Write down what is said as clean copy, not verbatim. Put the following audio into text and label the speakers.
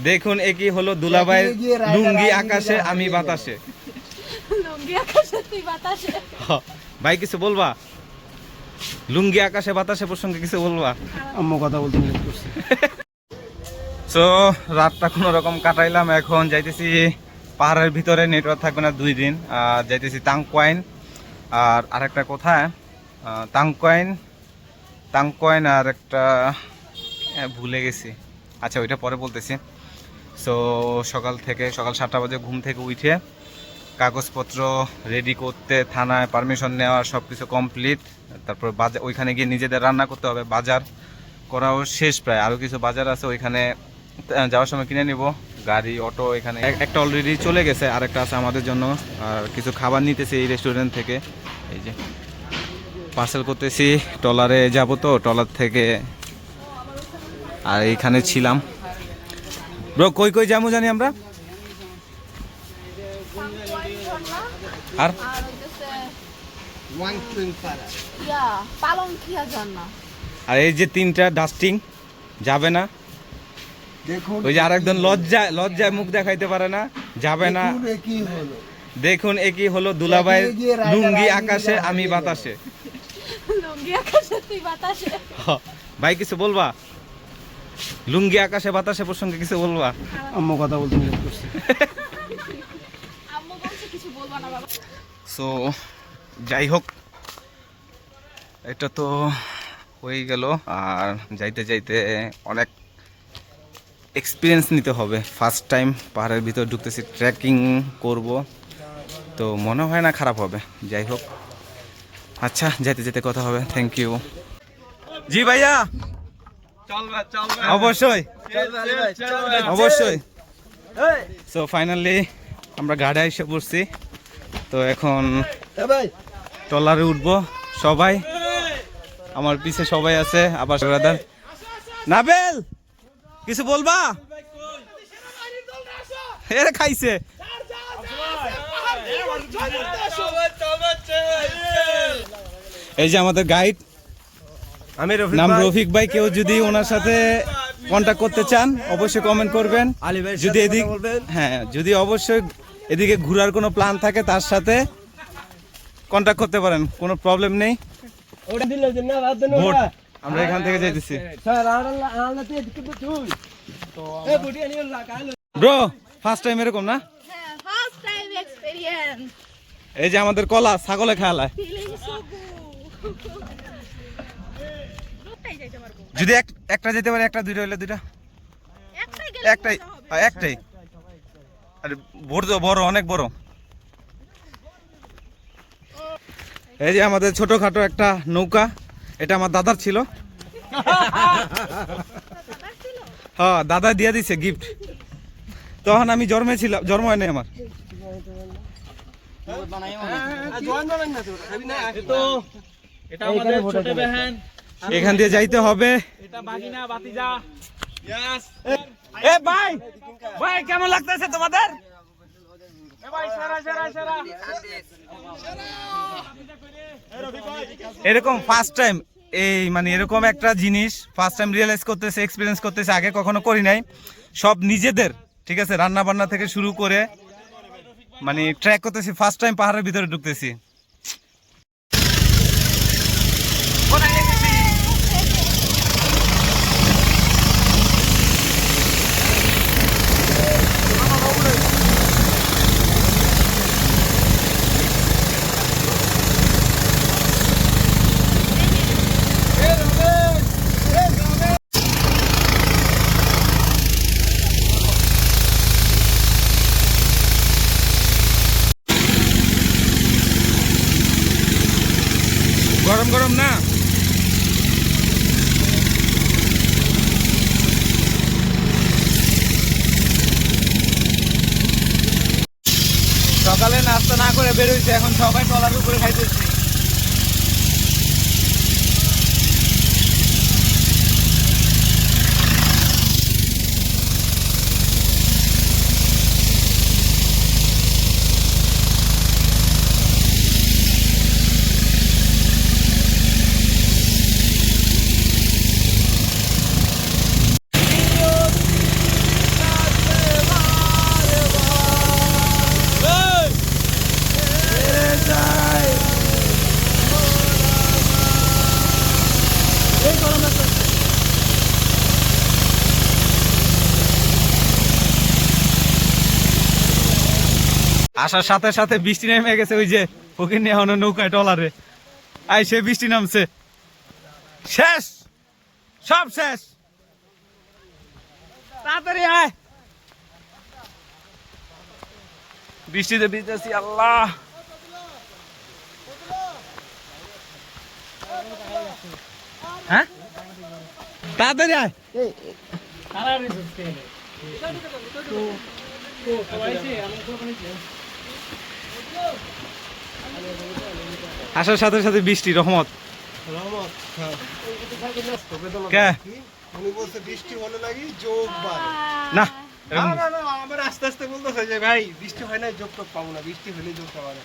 Speaker 1: দেখুন একই হলো দুলাভাই লুঙ্গি আকাশে আমি বাতাসে।
Speaker 2: লুঙ্গি আকাশে তুই বাতাসে।
Speaker 1: ভাই কিছু বলবা? লুঙ্গি আকাশে বাতাসে প্রসঙ্গে কিছু বলবা?
Speaker 3: আম্মু কথা বলতে নিষেধ করছে।
Speaker 1: তো রাতটা কোনো রকম কাটাইলাম, এখন যাইতেছি পাহাড়ের ভিতরে, নেটওয়ার্ক থাকবে না 2 দিন। আর যাইতেছি তাংকোয়াইন, আর আরেকটা কোথায় তাংকোয়াইন আর একটা ভুলে গেছি, আচ্ছা ওইটা পরে বলতেছি। সো সকাল 7টা বাজে ঘুম থেকে উঠে কাগজপত্র রেডি করতে, থানায় পারমিশন নেওয়া, সব কিছু কমপ্লিট। তারপর বাজার, ওইখানে গিয়ে নিজেদের রান্না করতে হবে, বাজার করাও শেষ প্রায়, আরও কিছু বাজার আছে ওইখানে যাওয়ার সময় কিনে নিব। গাড়ি অটো এখানে একটা অলরেডি চলে গেছে, আরেকটা আছে আমাদের জন্য। আর কিছু খাবার নিতেছি এই রেস্টুরেন্ট থেকে, এই যে পার্সেল করতেছি। ট্রলারে যাব, তো ট্রলার থেকে। আর এইখানে ছিলাম। ব্রো কই কই যাবো জানি আমরা? আর আর এই যে 3টা ডাস্টিং যাবে না, ওই যে আরেকজন লজ্জায় মুখ দেখাইতে পারে না, যাবে না। দেখুন একই হলো দুলাভাই লুঙ্গি আকাশে আমি বাতাসে।
Speaker 2: লুঙ্গি আকাশে তুই বাতাসে।
Speaker 1: ভাই কিছু বলবা? লুঙ্গি আকাশে বাতাসে প্রসঙ্গে কিছু বলবা?
Speaker 3: আম্মু কথা বলতে নিষেধ করছে।
Speaker 2: আম্মু বলছে কিছু বলবা না বাবা।
Speaker 1: সো যাই হোক, এটা তো হয়ে গেল। আর যাইতে যাইতে অনেক এক্সপিরিয়েন্স নিতে হবে। ফার্স্ট টাইম পাহাড়ের ভিতর ঢুকতেছি, ট্রেকিং করব, তো মনে হয় না খারাপ হবে। যাই হোক, আচ্ছা যেতে যেতে কথা হবে। Thank you. জি ভাইয়া, অবশ্যই অবশ্যই। সো ফাইনালি আমরা গাড়ি এসে পড়ছি, তো এখন ট্রলারে উঠবো। সবাই আমার পিছে সবাই আছে। আবার ব্রাদার নাবেল কিছু বলবা? এরে খাইছে। এই যে আমাদের গাইড, নাম রফিক ভাই। কেউ যদি ওনার সাথে কন্ট্যাক্ট করতে চান অবশ্যই কমেন্ট করবেন। যদি এদিকে, হ্যাঁ যদি অবশ্যই এদিকে ঘোরার কোনো প্ল্যান থাকে তার সাথে কন্ট্যাক্ট করতে পারেন, কোনো প্রবলেম নেই। আমরা এখান থেকে যাইতেছি। ব্রো ফার্স্ট টাইম এরকম না?
Speaker 2: হ্যাঁ, ফার্স্ট টাইম এক্সপেরিয়েন্স।
Speaker 1: এই যে আমাদের কলা ছাগলে খেলায়।
Speaker 2: Feeling so good. লোকটাই যাইতে পারবো।
Speaker 1: যদি একটা যেতে পারে, একটা দুইটা হইলে দুইটা,
Speaker 2: একটাই গেলে
Speaker 1: একটাই
Speaker 2: মজা হবে।
Speaker 1: একটাই। আরে বড় অনেক বড়। এই যে আমাদের ছোটখাটো একটা নৌকা, এটা আমার দাদার ছিল। হ্যাঁ দাদা দিয়ে দিছে গিফট, তখন আমি জন্ম হয় নাই আমার। এখান দিয়ে যাইতে হবে। এ ভাই ভাই কেমন লাগতেছে তোমাদের? এরকম ফার্স্ট টাইম, এই মানে এরকম একটা জিনিস ফার্স্ট টাইম রিয়েলাইজ করতেছে, এক্সপিরিয়েন্স করতেছে, আগে কখনো করি নাই। সব নিজেদের, ঠিক আছে, রান্না বান্না থেকে শুরু করে মানে ট্র্যাক করতেছি, ফার্স্ট টাইম পাহাড়ের ভিতরে ঢুকতেছি। গরম গরম না? সকালে নাস্তা না করে বেরোইছে, এখন সবাই ট্রলার উপরে খাইতেছে। আসার সাথে সাথে বৃষ্টি নেমে গেছে, ওই যে ওকে নিয়ে এখনো নৌকায় টলারে আই সে বৃষ্টি নামছে, শেষ, সব শেষ, তাড়াতাড়ি আয়, বৃষ্টিতে ভিজতেছি আল্লাহ। হ্যাঁ তাড়াতাড়ি আয়, আসার সাথে সাথে বৃষ্টি রহমত। কে
Speaker 3: উনি বলছে বৃষ্টি হলে নাকি যোগ বাড়ে।
Speaker 1: না
Speaker 3: না না না, আমার আস্তে আস্তে বলতেছে যে ভাই বৃষ্টি হয় না, যোগ টোগ পাবো না, বৃষ্টি হলে যোগটা বাড়ে।